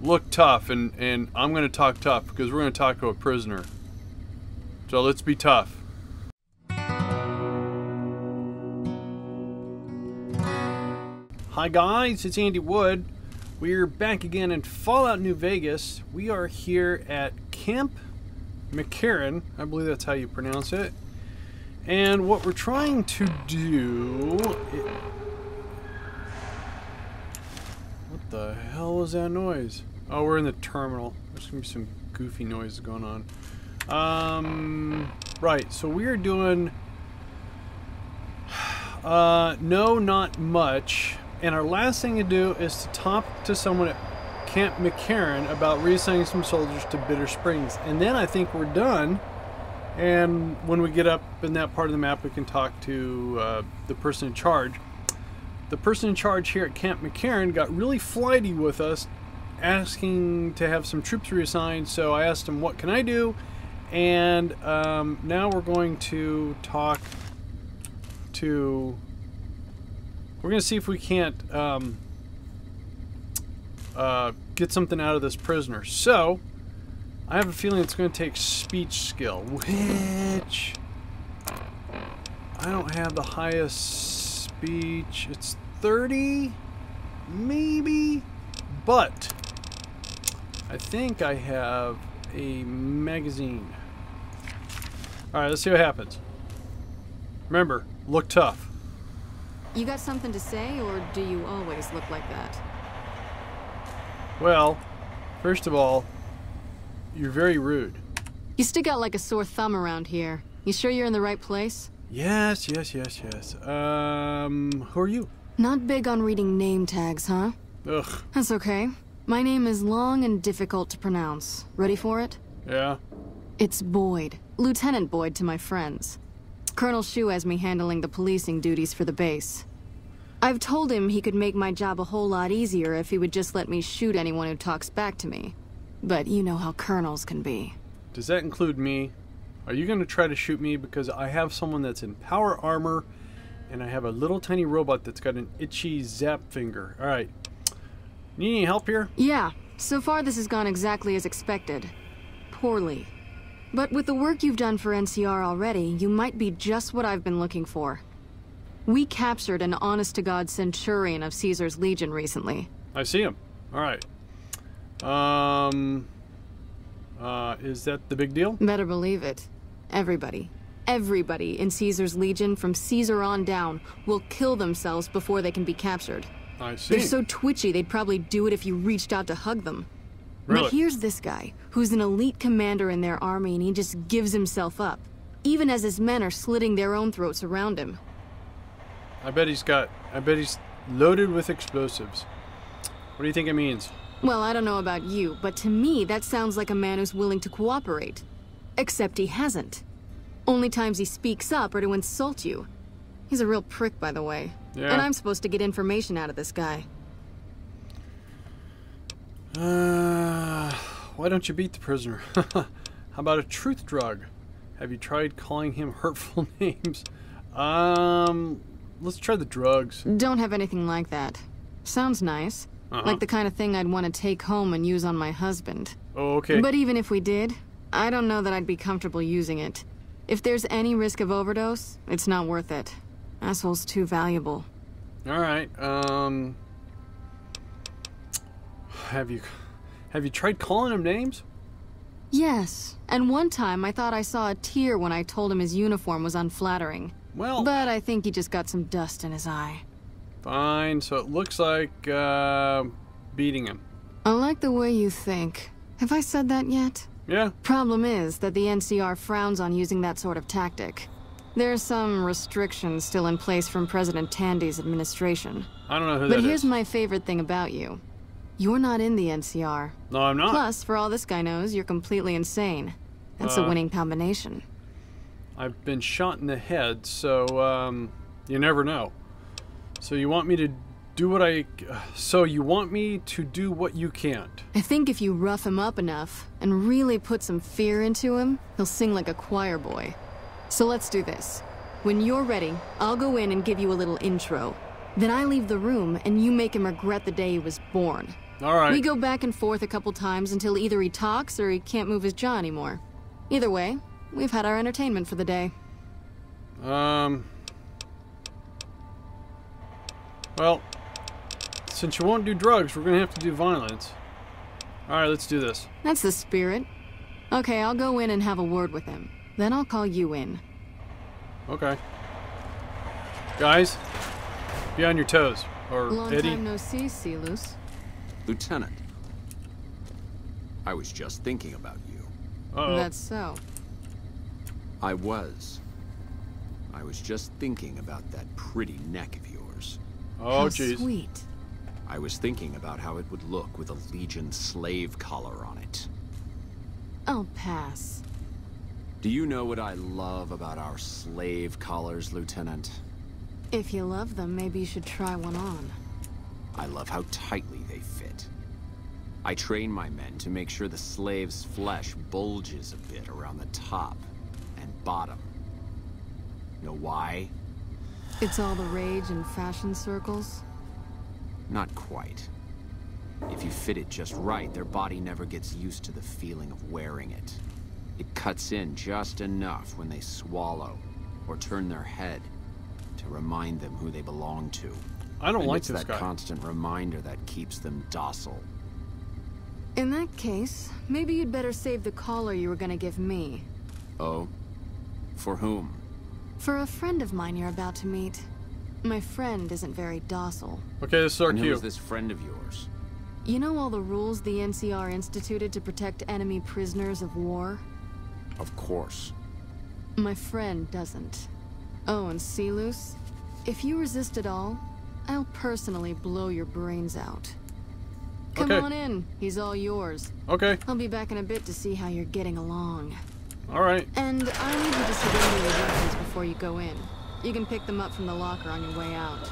look tough, and I'm going to talk tough because we're going to talk to a prisoner. So let's be tough. Hi guys, it's Andy Wood. We're back again in Fallout New Vegas. We are here at Camp McCarran. I believe that's how you pronounce it. And what we're trying to do... What the hell was that noise? Oh, we're in the terminal. There's going to be some goofy noises going on. Right, so we're doing... no, not much. And our last thing to do is to talk to someone at Camp McCarran about reassigning some soldiers to Bitter Springs. And then I think we're done. And when we get up in that part of the map, we can talk to the person in charge. The person in charge here at Camp McCarran got really flighty with us, asking to have some troops reassigned. So I asked him, what can I do? And now we're going to talk to... We're going to see if we can't get something out of this prisoner. So, I have a feeling it's going to take speech skill, which I don't have the highest speech. It's 30, maybe, but I think I have a magazine. Alright, let's see what happens. Remember, look tough. You got something to say, or do you always look like that? Well, first of all, you're very rude. You stick out like a sore thumb around here. You sure you're in the right place? Yes. Who are you? Not big on reading name tags, huh? Ugh. That's okay. My name is long and difficult to pronounce. Ready for it? Yeah? It's Boyd. Lieutenant Boyd to my friends. Colonel Shu has me handling the policing duties for the base. I've told him he could make my job a whole lot easier if he would just let me shoot anyone who talks back to me. But you know how colonels can be. Does that include me? Are you going to try to shoot me because I have someone that's in power armor and I have a little tiny robot that's got an itchy zap finger? Alright. Need any help here? Yeah. So far this has gone exactly as expected. Poorly. But with the work you've done for NCR already, you might be just what I've been looking for. We captured an honest-to-God centurion of Caesar's Legion recently. I see him. Alright. Is that the big deal? Better believe it. Everybody in Caesar's Legion, from Caesar on down, will kill themselves before they can be captured. I see. They're so twitchy, they'd probably do it if you reached out to hug them. Really? But here's this guy, who's an elite commander in their army, and he just gives himself up, even as his men are slitting their own throats around him. I bet he's loaded with explosives. What do you think it means? Well, I don't know about you, but to me, that sounds like a man who's willing to cooperate. Except he hasn't. Only times he speaks up are to insult you. He's a real prick, by the way. Yeah. And I'm supposed to get information out of this guy. Why don't you beat the prisoner? How about a truth drug? Have you tried calling him hurtful names? Let's try the drugs. Don't have anything like that. Sounds nice. Like the kind of thing I'd want to take home and use on my husband. Oh, okay. But even if we did, I don't know that I'd be comfortable using it. If there's any risk of overdose, it's not worth it. Asshole's too valuable. Alright, Have you tried calling him names? Yes, and one time I thought I saw a tear when I told him his uniform was unflattering. Well... But I think he just got some dust in his eye. Fine, so it looks like, beating him. I like the way you think. Have I said that yet? Yeah. Problem is that the NCR frowns on using that sort of tactic. There are some restrictions still in place from President Tandy's administration. I don't know who that is. But here's my favorite thing about you. You're not in the NCR. No, I'm not. Plus, for all this guy knows, you're completely insane. That's a winning combination. I've been shot in the head, so, you never know. So you want me to do what you can't? I think if you rough him up enough and really put some fear into him, he'll sing like a choir boy. So let's do this. When you're ready, I'll go in and give you a little intro. Then I leave the room and you make him regret the day he was born. All right. We go back and forth a couple times until either he talks or he can't move his jaw anymore. Either way, we've had our entertainment for the day. Well, since you won't do drugs, we're gonna have to do violence. All right, let's do this. That's the spirit. Okay, I'll go in and have a word with him. Then I'll call you in. Okay. Guys, be on your toes. Or Long Eddie. time no see, Silus. Lieutenant, I was just thinking about you. Uh-oh. That's so. I was just thinking about that pretty neck of yours. Oh, How jeez. sweet. I was thinking about how it would look with a Legion slave collar on it. I'll pass. Do you know what I love about our slave collars, Lieutenant? If you love them, maybe you should try one on. I love how tightly they fit. I train my men to make sure the slave's flesh bulges a bit around the top and bottom. Know why? It's all the rage in fashion circles. Not quite. If you fit it just right, their body never gets used to the feeling of wearing it. It cuts in just enough when they swallow or turn their head to remind them who they belong to. I don't like it's this that guy. constant reminder that keeps them docile. In that case, maybe you'd better save the collar you were gonna give me. Oh? For whom? For a friend of mine you're about to meet. My friend isn't very docile. Okay, this is our And who cue. is this friend of yours? You know all the rules the NCR instituted to protect enemy prisoners of war? Of course. My friend doesn't. Oh, and Silus, if you resist at all, I'll personally blow your brains out. Come Okay. on in, he's all yours. Okay, I'll be back in a bit to see how you're getting along. all right. And I need you to surrender your weapons before you go in. You can pick them up from the locker on your way out.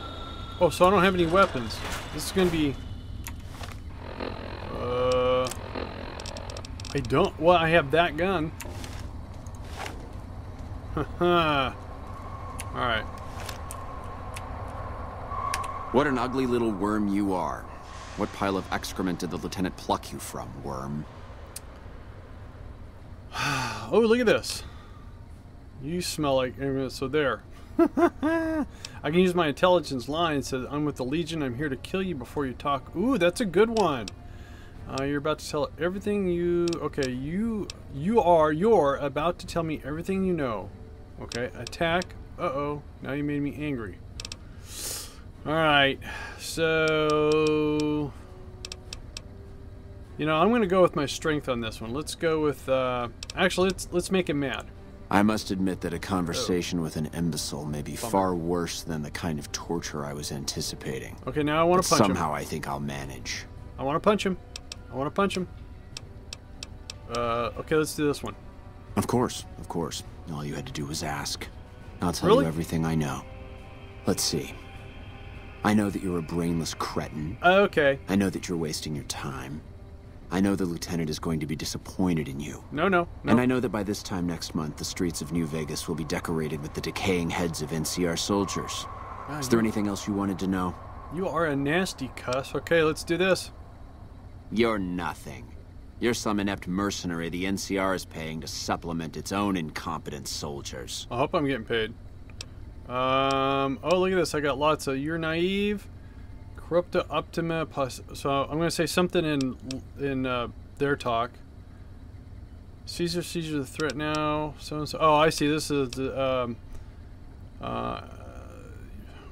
Oh, so I don't have any weapons. This is gonna be... I don't... Well, I have that gun. Haha. Alright. What an ugly little worm you are. What pile of excrement did the lieutenant pluck you from, worm? Oh, look at this. You smell like... So there. I can use my intelligence line. It says, I'm with the Legion. I'm here to kill you before you talk. Ooh, that's a good one. You're about to tell everything you... Okay, you're about to tell me everything you know. Okay, attack. Uh-oh. Now you made me angry. Alright. So... You know, I'm going to go with my strength on this one. Let's go with... Actually, let's make him mad. I must admit that a conversation with an imbecile may be far worse than the kind of torture I was anticipating. Okay, now I want to punch him. Somehow I think I'll manage. I want to punch him. I want to punch him. Okay, let's do this one. Of course, of course. All you had to do was ask. I'll tell Really? you everything I know. Let's see. I know that you're a brainless cretin. Okay. I know that you're wasting your time. I know the lieutenant is going to be disappointed in you. No. And I know that by this time next month, the streets of New Vegas will be decorated with the decaying heads of NCR soldiers. Is there anything else you wanted to know? You are a nasty cuss. Okay, let's do this. You're nothing. You're some inept mercenary the NCR is paying to supplement its own incompetent soldiers. I hope I'm getting paid. Oh, look at this. I got lots of... You're naive. Corrupta Optima... So I'm going to say something in their talk. Caesar's the threat now. So-and-so. Oh, I see. This is...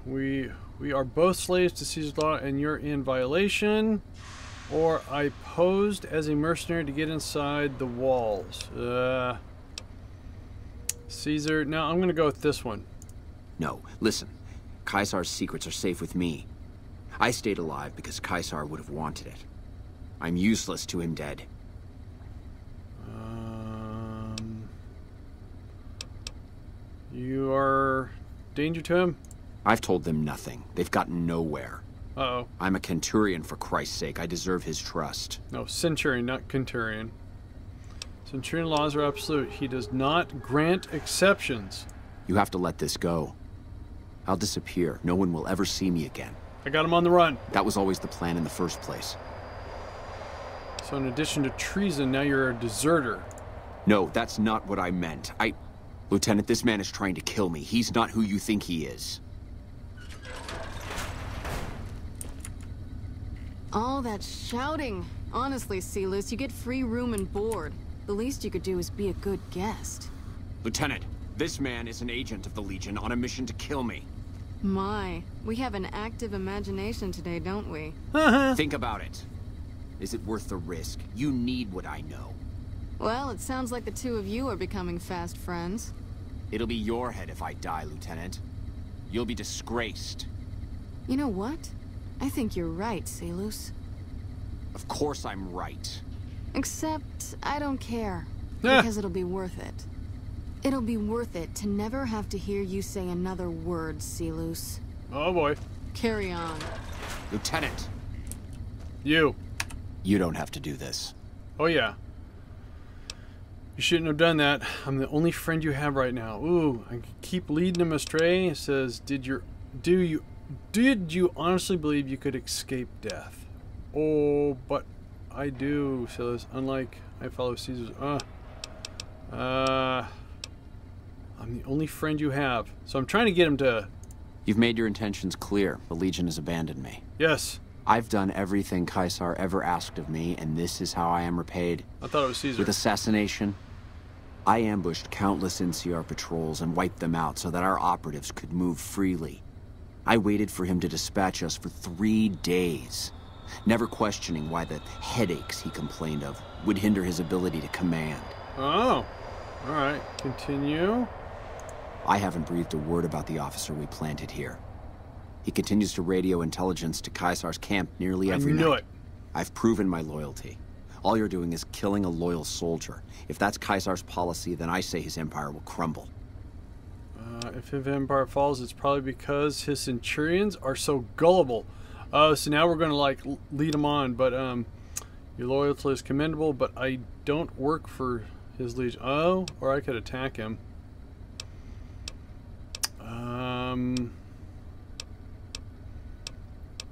we are both slaves to Caesar's law, and you're in violation. Or I posed as a mercenary to get inside the walls. Caesar... No, I'm going to go with this one. No, listen. Caesar's secrets are safe with me. I stayed alive because Caesar would have wanted it. I'm useless to him dead. You are danger to him? I've told them nothing. They've gotten nowhere. Uh-oh. I'm a centurion, for Christ's sake. I deserve his trust. No, centurion, not centurion. Centurion laws are absolute. He does not grant exceptions. You have to let this go. I'll disappear. No one will ever see me again. I got him on the run. That was always the plan in the first place. So in addition to treason, now you're a deserter. No, that's not what I meant. Lieutenant, this man is trying to kill me. He's not who you think he is. All that shouting. Honestly, Celus, you get free room and board. The least you could do is be a good guest. Lieutenant, this man is an agent of the Legion on a mission to kill me. My, we have an active imagination today, don't we? Think about it. Is it worth the risk? You need what I know. Well, it sounds like the two of you are becoming fast friends. It'll be your head if I die, Lieutenant. You'll be disgraced. You know what? I think you're right, Celus. Of course I'm right. Except, I don't care. Because it'll be worth it. It'll be worth it to never have to hear you say another word, Celus. Oh boy. Carry on. Lieutenant! You don't have to do this. Oh yeah. You shouldn't have done that. I'm the only friend you have right now. Ooh, I keep leading him astray. It says, did you honestly believe you could escape death? Oh, but I do. So it's unlike I follow Caesar's. I'm the only friend you have. So I'm trying to get him to... You've made your intentions clear. The Legion has abandoned me. Yes. I've done everything Caesar ever asked of me, and this is how I am repaid. I thought it was Caesar. With assassination, I ambushed countless NCR patrols and wiped them out so that our operatives could move freely. I waited for him to dispatch us for 3 days, never questioning why the headaches he complained of would hinder his ability to command. Oh, all right. Continue. I haven't breathed a word about the officer we planted here. He continues to radio intelligence to Caesar's camp nearly every night. I knew it. I've proven my loyalty. All you're doing is killing a loyal soldier. If that's Caesar's policy, then I say his empire will crumble. If his empire falls, it's probably because his centurions are so gullible. So now we're going to, like, lead him on. But, your loyalty is commendable, but I don't work for his legion. Oh, or I could attack him.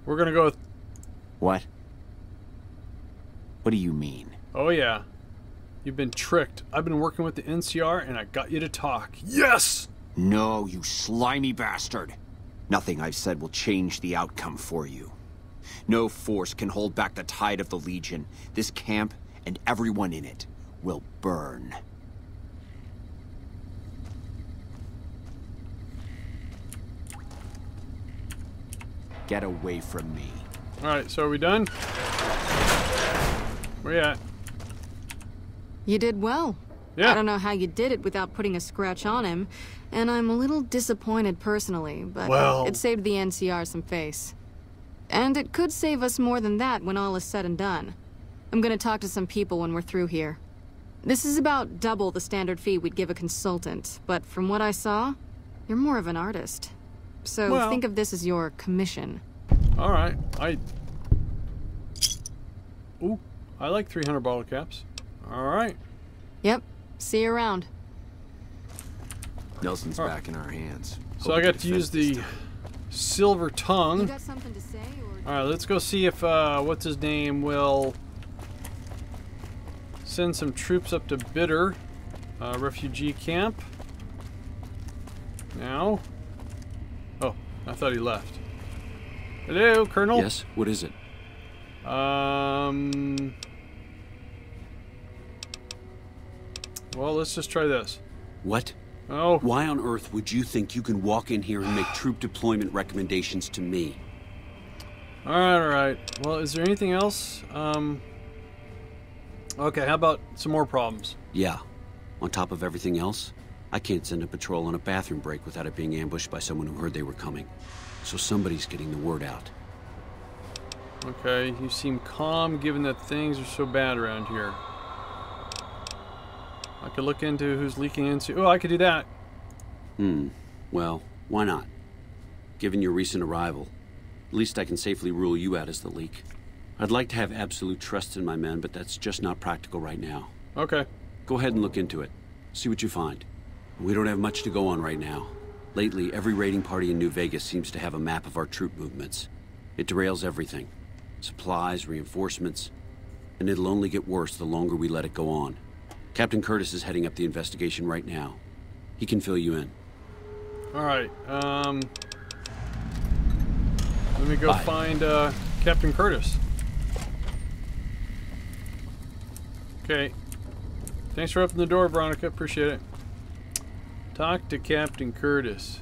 We're going to go with... What? What do you mean? Oh, yeah. You've been tricked. I've been working with the NCR, and I got you to talk. Yes! No, you slimy bastard. Nothing I've said will change the outcome for you. No force can hold back the tide of the Legion. This camp and everyone in it will burn. Get away from me. Alright, so are we done? Where you at? You did well. Yeah. I don't know how you did it without putting a scratch on him, and I'm a little disappointed personally, but it saved the NCR some face. And it could save us more than that when all is said and done. I'm gonna talk to some people when we're through here. This is about double the standard fee we'd give a consultant, but from what I saw, you're more of an artist. So think of this as your commission. Alright, Ooh, I like 300 bottle caps. Alright. Yep, see you around. Nelson's back in our hands. So I got to use the silver tongue. You got something to say, or... Alright, let's go see if, what's his name, will send some troops up to Bitter, refugee camp. Now. Oh, I thought he left. Hello, Colonel? Yes, what is it? Well, let's just try this. What? Oh. Why on earth would you think you can walk in here and make troop deployment recommendations to me? Alright. Well, is there anything else? Okay, how about some more problems? Yeah. On top of everything else, I can't send a patrol on a bathroom break without it being ambushed by someone who heard they were coming. So somebody's getting the word out. Okay, you seem calm given that things are so bad around here. I could look into who's leaking into... Oh, I could do that. Well, why not? Given your recent arrival, at least I can safely rule you out as the leak. I'd like to have absolute trust in my men, but that's just not practical right now. Okay. Go ahead and look into it. See what you find. We don't have much to go on right now. Lately, every raiding party in New Vegas seems to have a map of our troop movements. It derails everything. Supplies, reinforcements. And it'll only get worse the longer we let it go on. Captain Curtis is heading up the investigation right now. He can fill you in. Alright, let me go Bye. find Captain Curtis. Okay. Thanks for opening the door, Veronica. Appreciate it. Talk to Captain Curtis.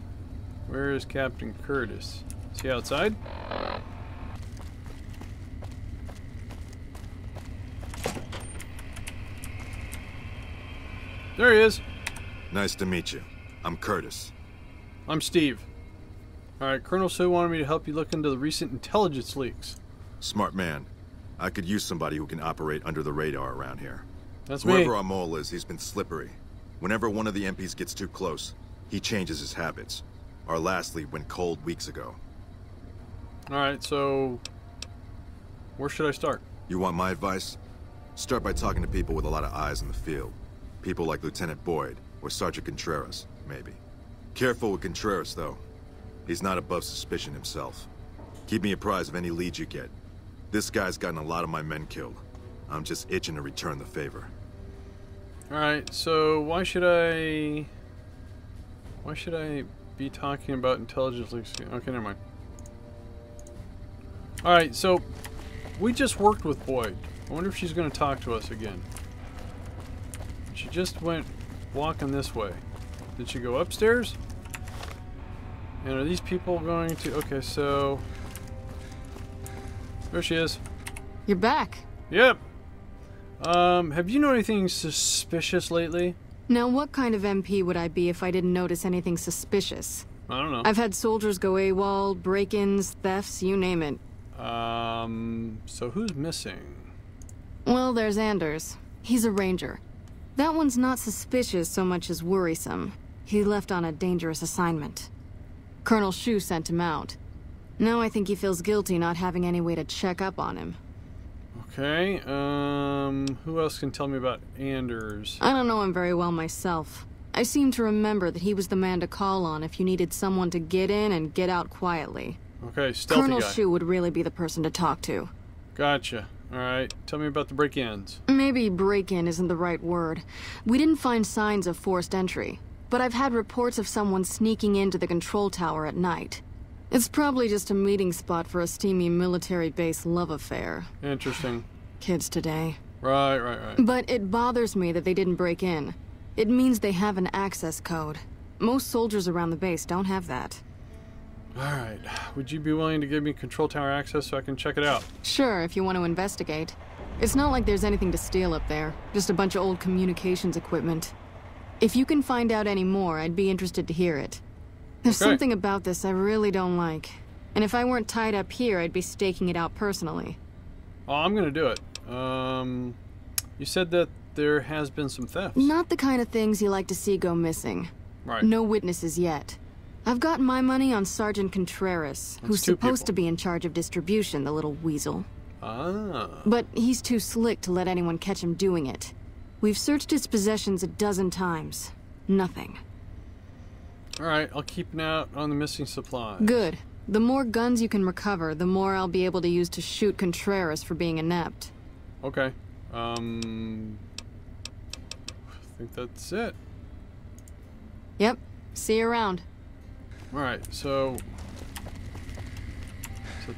Where is Captain Curtis? Is he outside? There he is. Nice to meet you. I'm Curtis. I'm Steve. Alright, Colonel Sue wanted me to help you look into the recent intelligence leaks. Smart man. I could use somebody who can operate under the radar around here. That's Whoever me. our mole is, he's been slippery. Whenever one of the MPs gets too close, he changes his habits. Our last lead went cold weeks ago. Alright, so where should I start? You want my advice? Start by talking to people with a lot of eyes in the field. People like Lieutenant Boyd or Sergeant Contreras, maybe. Careful with Contreras, though. He's not above suspicion himself. Keep me apprised of any leads you get. This guy's gotten a lot of my men killed. I'm just itching to return the favor. Alright, so why should I be talking about intelligence leaks? Okay, never mind. Alright, so we just worked with Boyd. I wonder if she's going to talk to us again. She just went walking this way. Did she go upstairs? And are these people going to... Okay, so... There she is. You're back. Yep. Have you known anything suspicious lately? Now, what kind of MP would I be if I didn't notice anything suspicious? I don't know. I've had soldiers go AWOL, break-ins, thefts, you name it. So who's missing? Well, there's Anders. He's a ranger. That one's not suspicious so much as worrisome. He left on a dangerous assignment. Colonel Shu sent him out. Now I think he feels guilty not having any way to check up on him. Okay, who else can tell me about Anders? I don't know him very well myself. I seem to remember that he was the man to call on if you needed someone to get in and get out quietly. Okay, stealthy Colonel guy. Shu would really be the person to talk to. Gotcha. Alright, tell me about the break-ins. Maybe break-in isn't the right word. We didn't find signs of forced entry, but I've had reports of someone sneaking into the control tower at night. It's probably just a meeting spot for a steamy military base love affair. Interesting. Kids today. Right. But it bothers me that they didn't break in. It means they have an access code. Most soldiers around the base don't have that. Alright, would you be willing to give me control tower access so I can check it out? Sure, if you want to investigate. It's not like there's anything to steal up there. Just a bunch of old communications equipment. If you can find out any more, I'd be interested to hear it. There's Okay. something about this I really don't like. And if I weren't tied up here, I'd be staking it out personally. Oh, I'm gonna do it. You said that there has been some thefts. Not the kind of things you like to see go missing. Right. No witnesses yet. I've got my money on Sergeant Contreras, who's two supposed people. to be in charge of distribution, the little weasel. Ah. But he's too slick to let anyone catch him doing it. We've searched his possessions a dozen times. Nothing. Alright, I'll keep an eye out on the missing supplies. Good. The more guns you can recover, the more I'll be able to use to shoot Contreras for being inept. Okay. I think that's it. Yep. See you around. Alright, so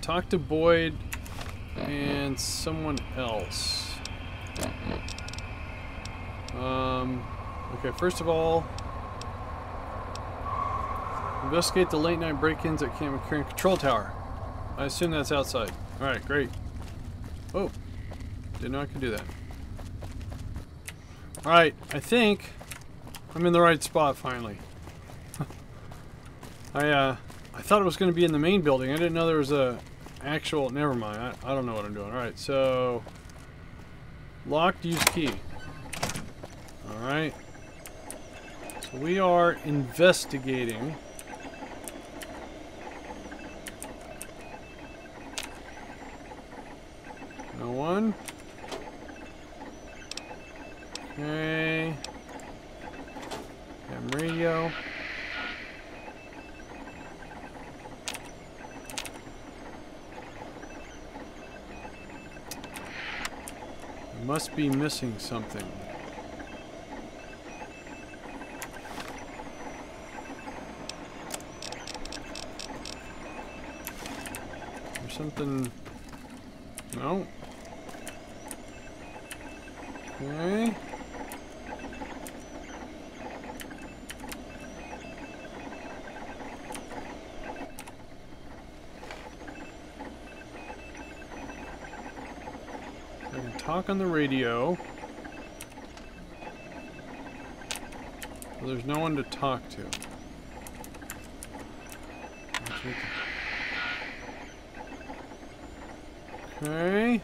talk to Boyd and someone else. Okay, first of all, investigate the late night break-ins at Camp McCarran Control Tower. I assume that's outside. Alright, great. Oh, didn't know I could do that. Alright, I think I'm in the right spot finally. I thought it was going to be in the main building. I didn't know there was a actual... Never mind. I don't know what I'm doing. Alright, so... Locked, use key. Alright. So we are investigating. No one. Okay. Ham radio. Must be missing something. There's something... No. Okay. I can talk on the radio. Well, there's no one to talk to. Okay.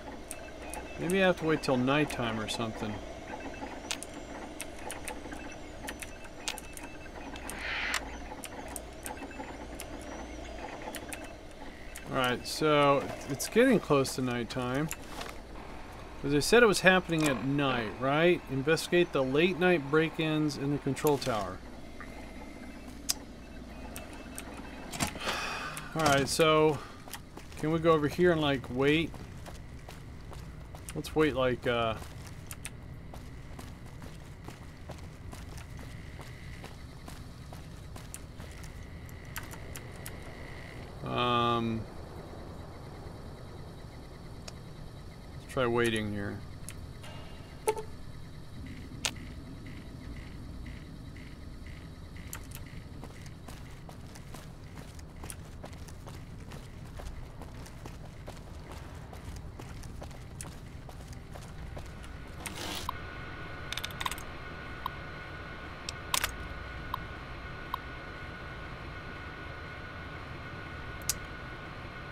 Maybe I have to wait till nighttime or something. Alright, so it's getting close to nighttime. As I said, it was happening at night, right? Investigate the late night break-ins in the control tower. Alright, so can we go over here and like wait? Let's wait like let's try waiting here.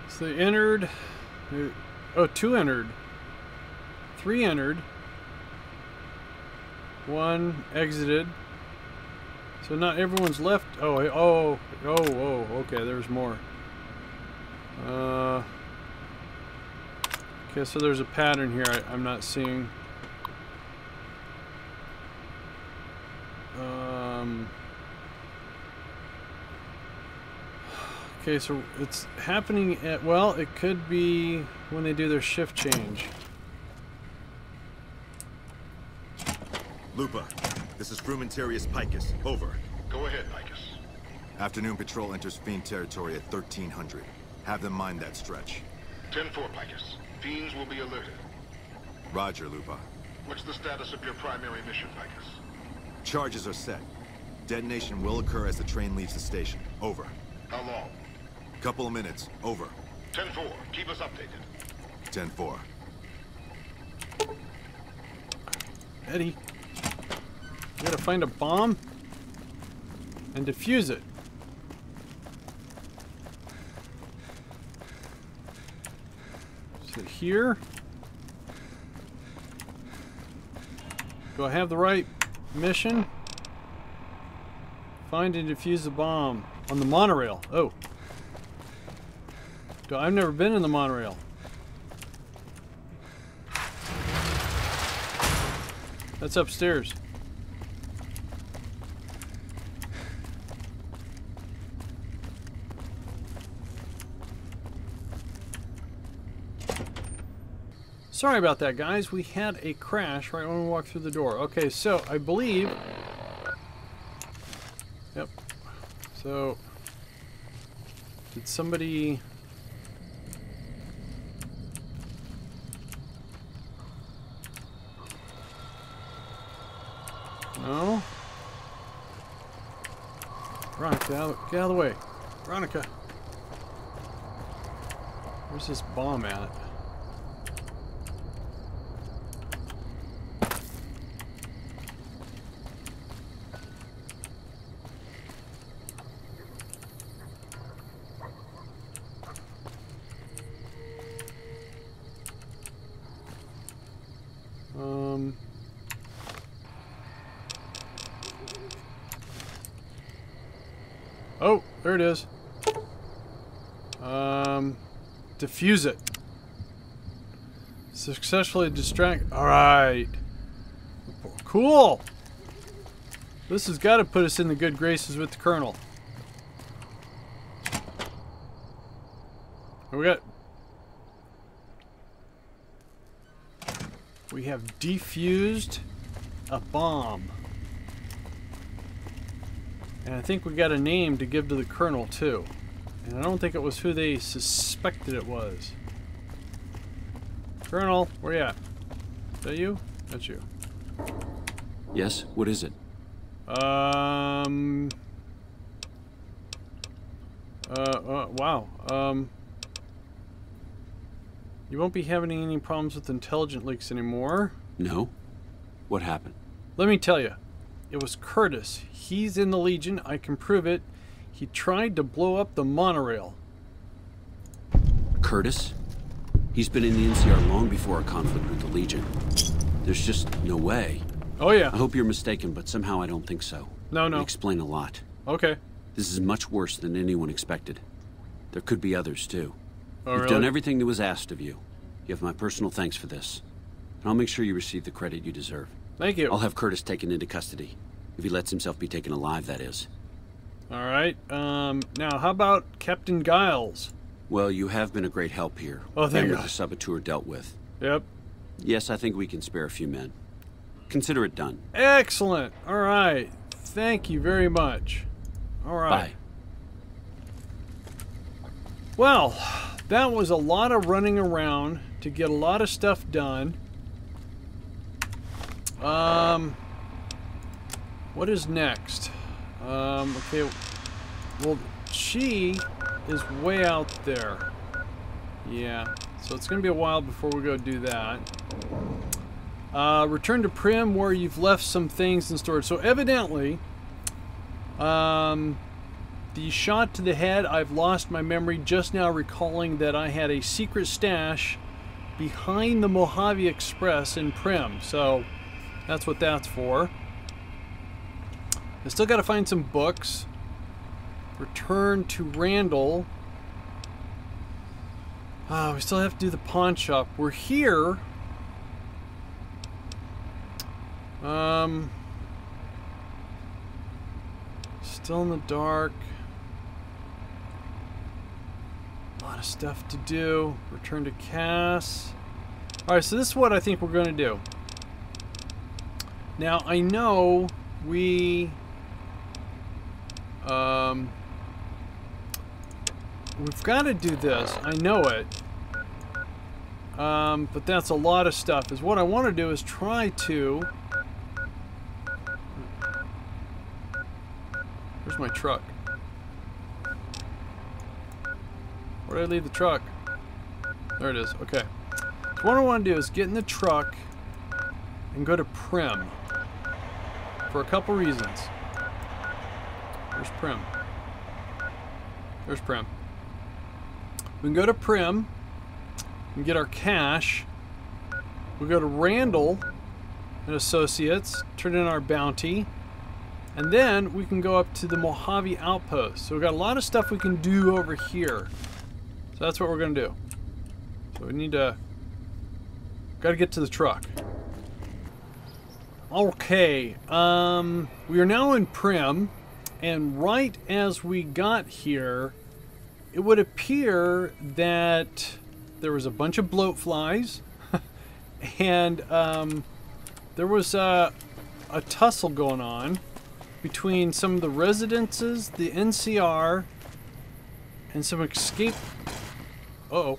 So they entered. Oh, 2 entered. 3 entered. 1 exited. So not everyone's left. Oh, okay, there's more. Okay, so there's a pattern here I'm not seeing. Okay, so it's happening at, well, it could be when they do their shift change. Lupa, this is Frumentarius Picus. Over. Go ahead, Picus. Afternoon patrol enters Fiend territory at 1300. Have them mind that stretch. 10-4, Picus. Fiends will be alerted. Roger, Lupa. What's the status of your primary mission, Picus? Charges are set. Detonation will occur as the train leaves the station. Over. How long? Couple of minutes. Over. 10-4. Keep us updated. 10-4. Eddie, you gotta find a bomb and defuse it. Is it here? Do I have the right mission? Find and defuse the bomb on the monorail. Oh. I've never been in the monorail. That's upstairs. Sorry about that, guys. We had a crash right when we walked through the door. Okay, so I believe... Yep. So... Did somebody... No? Veronica, get out of the way. Veronica. Where's this bomb at? Oh, there it is. Defuse it. Successfully distract. Alright. Cool. This has got to put us in the good graces with the Colonel. We got... We have defused a bomb. And I think we got a name to give to the colonel, too. And I don't think it was who they suspected it was. Colonel, where you at? Is that you? That's you. Yes? What is it? Wow. You won't be having any problems with intelligent leaks anymore. No? What happened? Let me tell you. It was Curtis. He's in the Legion. I can prove it. He tried to blow up the monorail. Curtis? He's been in the NCR long before our conflict with the Legion. There's just no way. Oh, yeah. I hope you're mistaken, but somehow I don't think so. No. It'd explain a lot. Okay. This is much worse than anyone expected. There could be others, too. Oh, You've really? done everything that was asked of you. You have my personal thanks for this. And I'll make sure you receive the credit you deserve. Thank you. I'll have Curtis taken into custody. If he lets himself be taken alive, that is. All right. Now, how about Captain Giles? Well, you have been a great help here. Oh, thank and God. with the saboteur dealt with. Yep. Yes, I think we can spare a few men. Consider it done. Excellent. All right. Thank you very much. All right. Bye. Well, that was a lot of running around to get a lot of stuff done. What is next? Okay. Well, she is way out there. Yeah. So it's going to be a while before we go do that. Return to Primm where you've left some things in storage. So evidently, the shot to the head, I've lost my memory just now recalling that I had a secret stash behind the Mojave Express in Primm. So that's what that's for. I still got to find some books. Return to Randall. We still have to do the pawn shop. We're here. Still in the dark. A lot of stuff to do. Return to Cass. Alright, so this is what I think we're going to do. Now, I know we've got to do this. I know it. But that's a lot of stuff. Is what I want to do is try to... Where's my truck? Where did I leave the truck? There it is. Okay. So what I want to do is get in the truck and go to Primm. For a couple reasons. Where's Primm? There's Primm. We can go to Primm and get our cash. We go to Randall and Associates, turn in our bounty, and then we can go up to the Mojave Outpost. So we've got a lot of stuff we can do over here. So that's what we're going to do. So we need to... Got to get to the truck. Okay. We are now in Primm, and right as we got here, it would appear that there was a bunch of bloat flies, and there was a tussle going on between some of the residences, the NCR, and some escape... Uh-oh.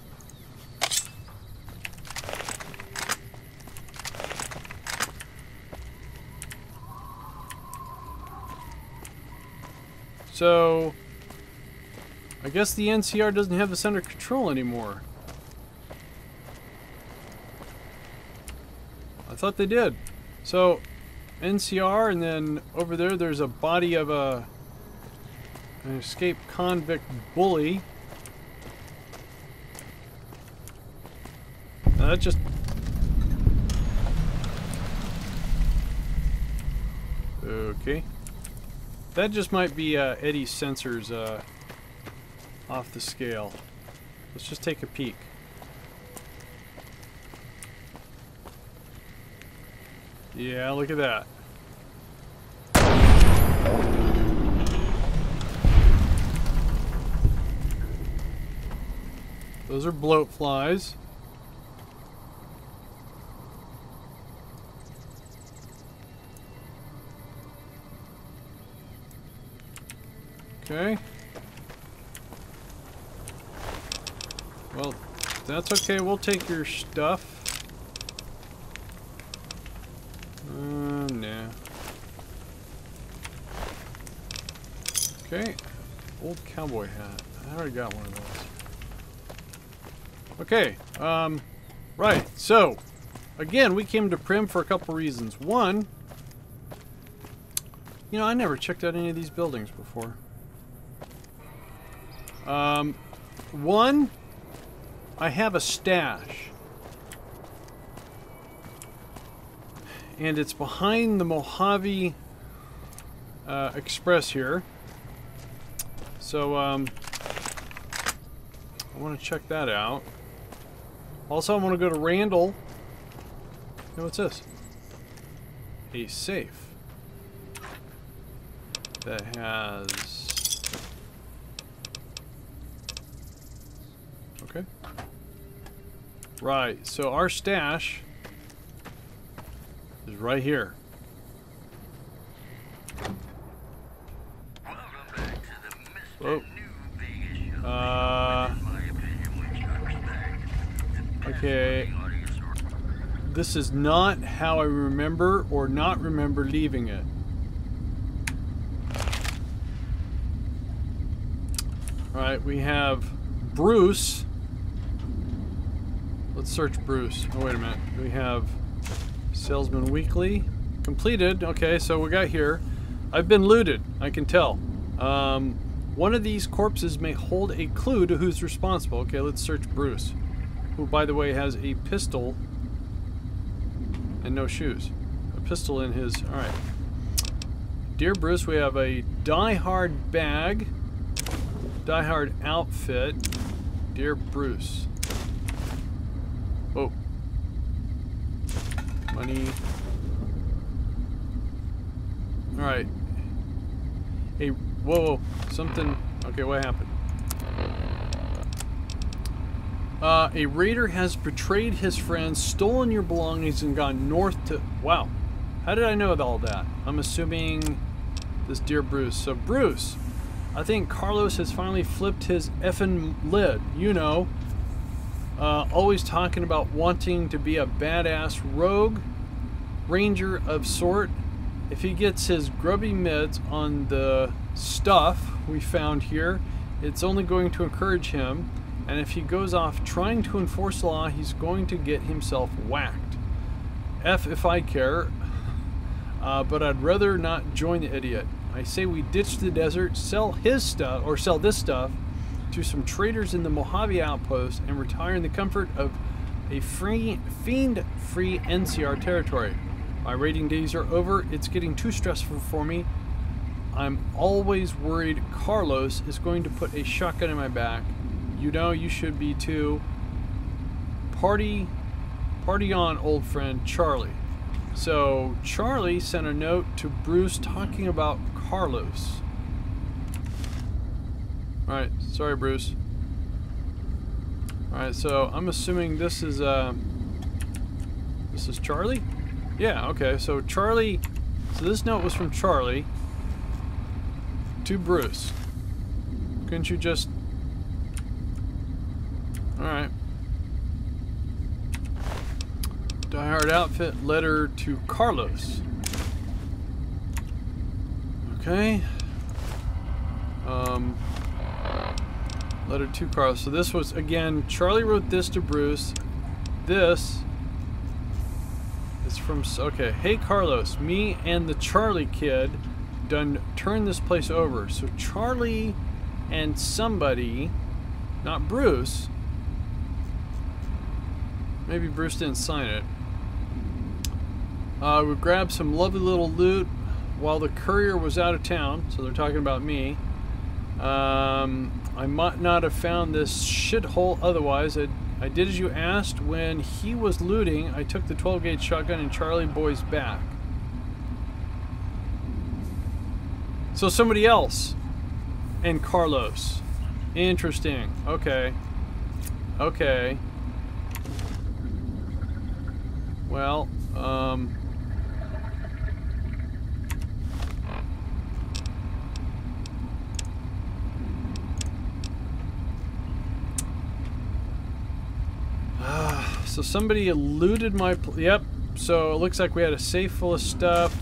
So, I guess the NCR doesn't have this under control anymore. I thought they did. So, NCR, and then over there, there's a body of an escaped convict bully. Now that just... Okay. That just might be Eddie's sensors off the scale. Let's just take a peek. Yeah, look at that. Those are bloat flies. Okay. Well, that's okay. We'll take your stuff. Nah. Okay. Old cowboy hat. I already got one of those. Okay. Right. So, again, we came to Primm for a couple reasons. One, you know, I never checked out any of these buildings before. One, I have a stash. And it's behind the Mojave Express here. So, I want to check that out. Also, I want to go to Randall. Hey, what's this? A safe that has... Okay. Right, so our stash is right here. Whoa. Okay. This is not how I remember or not remember leaving it. Alright, we have Bruce. Let's search Bruce. Oh, wait a minute. We have Salesman Weekly. Completed. Okay, so we got here. I've been looted, I can tell. One of these corpses may hold a clue to who's responsible. Okay, let's search Bruce. Who, by the way, has a pistol and no shoes. A pistol in his... Alright. Dear Bruce, we have a Die Hard bag. Die Hard outfit. Dear Bruce. Oh. Money. Alright. Hey, whoa, something... Okay, what happened? A raider has betrayed his friends, stolen your belongings, and gone north to... Wow. How did I know all that? I'm assuming this Dear Bruce. So, Bruce, I think Carlos has finally flipped his effing lid. You know. Always talking about wanting to be a badass rogue ranger of sort. If he gets his grubby mitts on the stuff we found here, it's only going to encourage him. And if he goes off trying to enforce the law, he's going to get himself whacked. F if I care, but I'd rather not join the idiot. I say we ditch the desert, sell his stuff, or sell this stuff, to some traders in the Mojave outpost, and retire in the comfort of a fiend-free NCR territory. My raiding days are over. It's getting too stressful for me. I'm always worried Carlos is going to put a shotgun in my back. You know, you should be too. Party on, old friend Charlie. So Charlie sent a note to Bruce talking about Carlos. Alright, sorry Bruce. Alright, so I'm assuming this is Charlie? Yeah, okay, so Charlie, so this note was from Charlie to Bruce. Couldn't you just... Alright. Die Hard outfit, letter to Carlos. Okay. Letter to Carlos. So this was, again, Charlie wrote this to Bruce. This is from, okay. Hey Carlos, me and the Charlie kid done turned this place over. So Charlie and somebody, not Bruce, maybe Bruce didn't sign it. We grabbed some lovely little loot while the courier was out of town. So they're talking about me. I might not have found this shithole otherwise. I did as you asked. When he was looting, I took the 12-gauge shotgun and Charlie Boy's back. So somebody else and Carlos. Interesting. Okay. Okay. Well, So somebody looted my... Yep. So it looks like we had a safe full of stuff.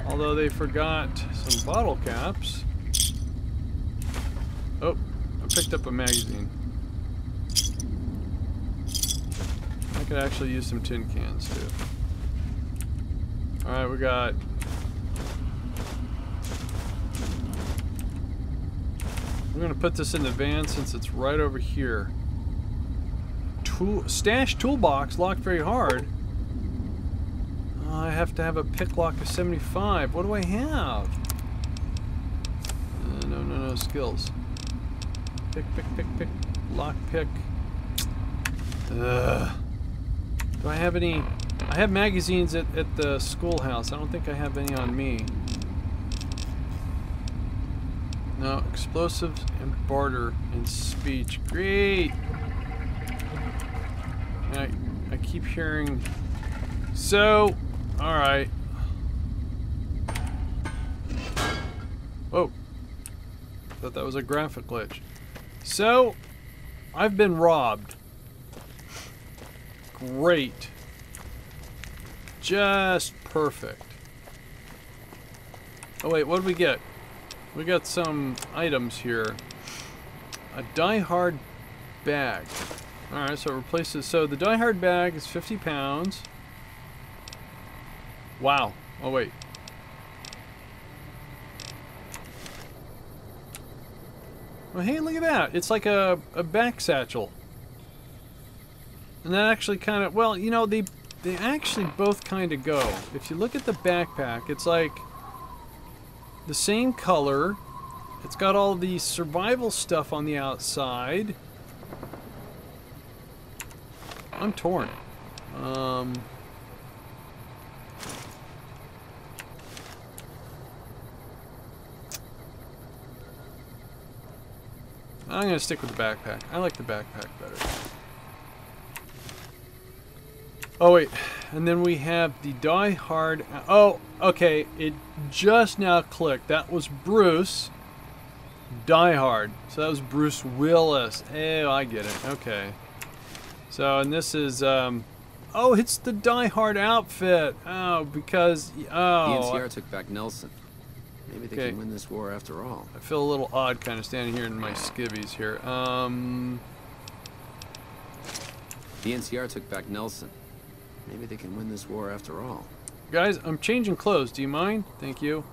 Although they forgot some bottle caps. Oh, I picked up a magazine. I could actually use some tin cans too. Alright, we got... We're gonna put this in the van since it's right over here. Stash toolbox, locked very hard. I have to have a pick lock of 75. What do I have? No skills. Pick. Lock pick. Do I have any? I have magazines at the schoolhouse. I don't think I have any on me. No, explosives and barter and speech. Great! I keep hearing... So... Alright. Whoa. Thought that was a graphic glitch. So... I've been robbed. Great. Just perfect. Oh wait, what did we get? We got some items here. A die-hard bag. Alright, so it replaces... So the die-hard bag is 50 pounds. Wow. Oh, wait. Well, hey, look at that. It's like a back satchel. And that actually kind of... Well, you know, they actually both kind of go. If you look at the backpack, it's like the same color. It's got all the survival stuff on the outside. I'm torn. I'm gonna stick with the backpack. I like the backpack better. Oh wait, and then we have the Die Hard. Oh, okay. It just now clicked. That was Bruce. Die Hard. So that was Bruce Willis. Oh, I get it. Okay. So, and this is, oh, it's the Die Hard outfit. Oh, because, oh. The NCR took back Nelson. Maybe they can win this war after all. I feel a little odd kind of standing here in my skivvies here. The NCR took back Nelson. Maybe they can win this war after all. Guys, I'm changing clothes. Do you mind? Thank you.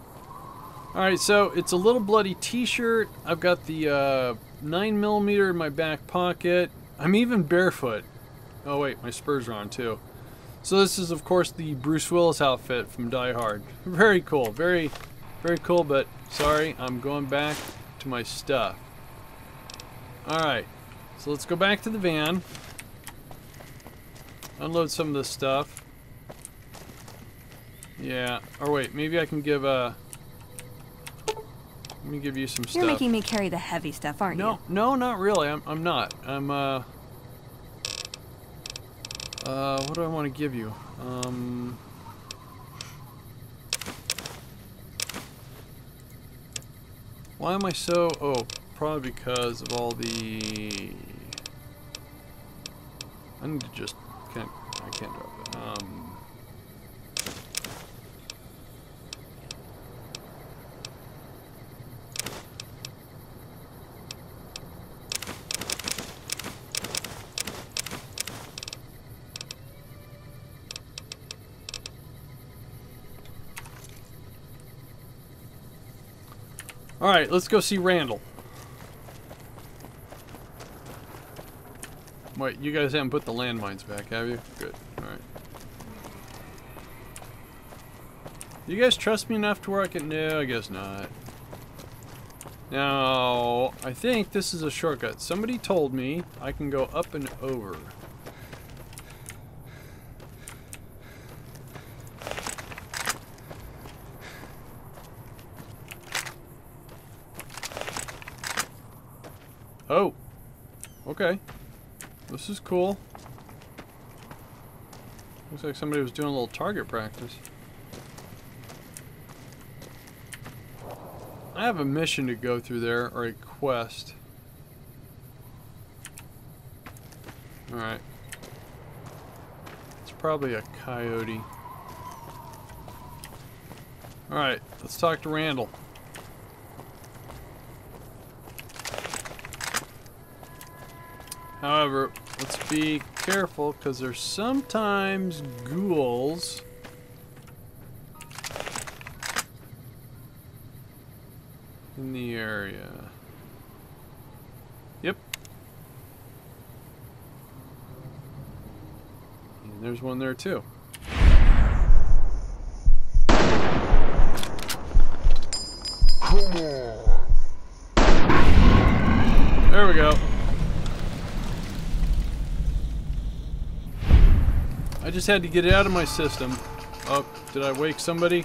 Alright, so it's a little bloody t-shirt. I've got the 9mm in my back pocket. I'm even barefoot. Oh wait, my spurs are on too. So this is of course the Bruce Willis outfit from Die Hard. Very cool, very cool, but sorry, I'm going back to my stuff. Alright, so let's go back to the van. Unload some of this stuff. Yeah, or wait, maybe I can give let me give you some stuff. You're making me carry the heavy stuff, aren't you? No, not really. I'm not. I'm what do I want to give you? Why am I so... Oh, probably because of all the... I need to just... I can't drop it. Alright, let's go see Randall. Wait, you guys haven't put the landmines back, have you? Good. Alright. You guys trust me enough to where I can... No, I guess not. Now, I think this is a shortcut. Somebody told me I can go up and over. Oh, okay. This is cool. Looks like somebody was doing a little target practice. I have a mission to go through there, or a quest. Alright. probably a coyote. Alright, let's talk to Randall. However, let's be careful because there's sometimes ghouls in the area. Yep. And there's one there too. There we go. I just had to get it out of my system. Oh, did I wake somebody?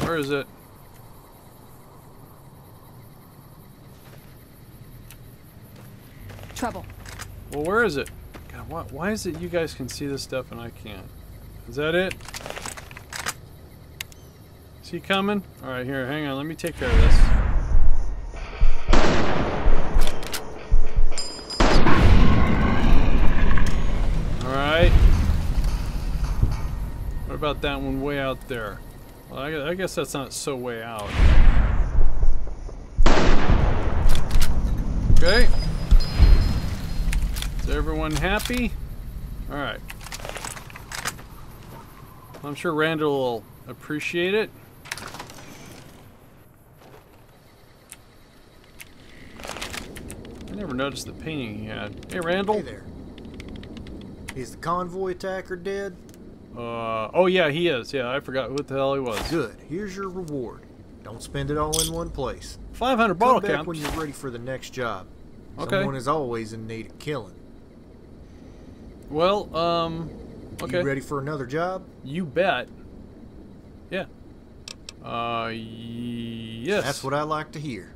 Where is it? Trouble. Well, where is it? God, why is it you guys can see this stuff and I can't? Is that it? Is he coming? Alright, here, hang on. Let me take care of this. Alright. What about that one way out there? Well, I guess that's not so way out. Okay. Is everyone happy? Alright. I'm sure Randall will appreciate it. I never noticed the painting he had. Hey, Randall. Hey there. Is the convoy attacker dead? Oh yeah, he is. Yeah, I forgot what the hell he was. Good. Here's your reward. Don't spend it all in one place. 500 bottle Come back caps. when you're ready for the next job. Okay. Someone is always in need of killing. Well, okay. You ready for another job? You bet. Yeah. Yes. That's what I like to hear.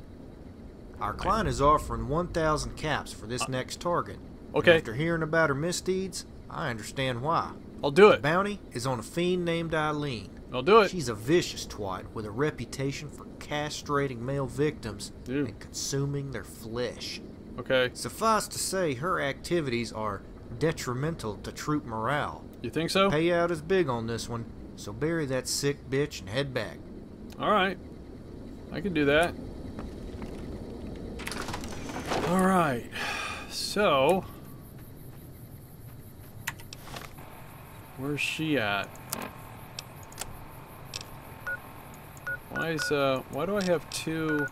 Our client is offering 1,000 caps for this next target. Okay. And after hearing about her misdeeds, I understand why. I'll do The it. bounty is on a fiend named Eileen. I'll do it. She's a vicious twat with a reputation for castrating male victims Ew. and consuming their flesh. Okay. Suffice to say, her activities are detrimental to troop morale. You think so? Payout is big on this one, so bury that sick bitch and head back. Alright. I can do that. Alright. So... where's she at? Why do I have two...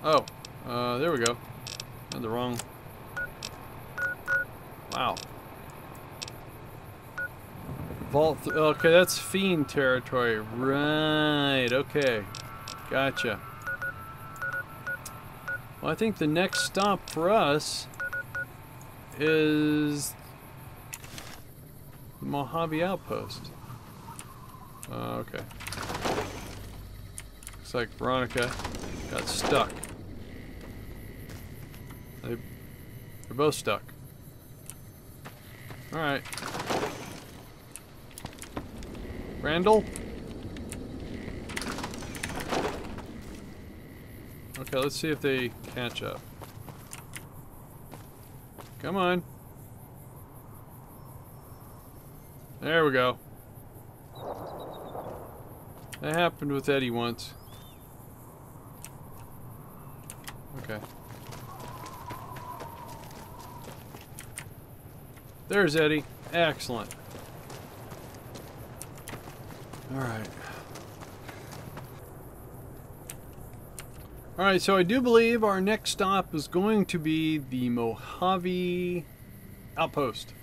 Oh, there we go. Had the wrong... Wow. Vault... okay, that's fiend territory. Right, okay. Gotcha. Well, I think the next stop for us is the Mojave Outpost. Okay. Looks like Veronica got stuck. They're both stuck. Alright. Randall? Okay, let's see if they catch up. Come on. There we go. That happened with Eddie once. Okay. There's Eddie. Excellent. Alright. Alright, so I do believe our next stop is going to be the Mojave Outpost.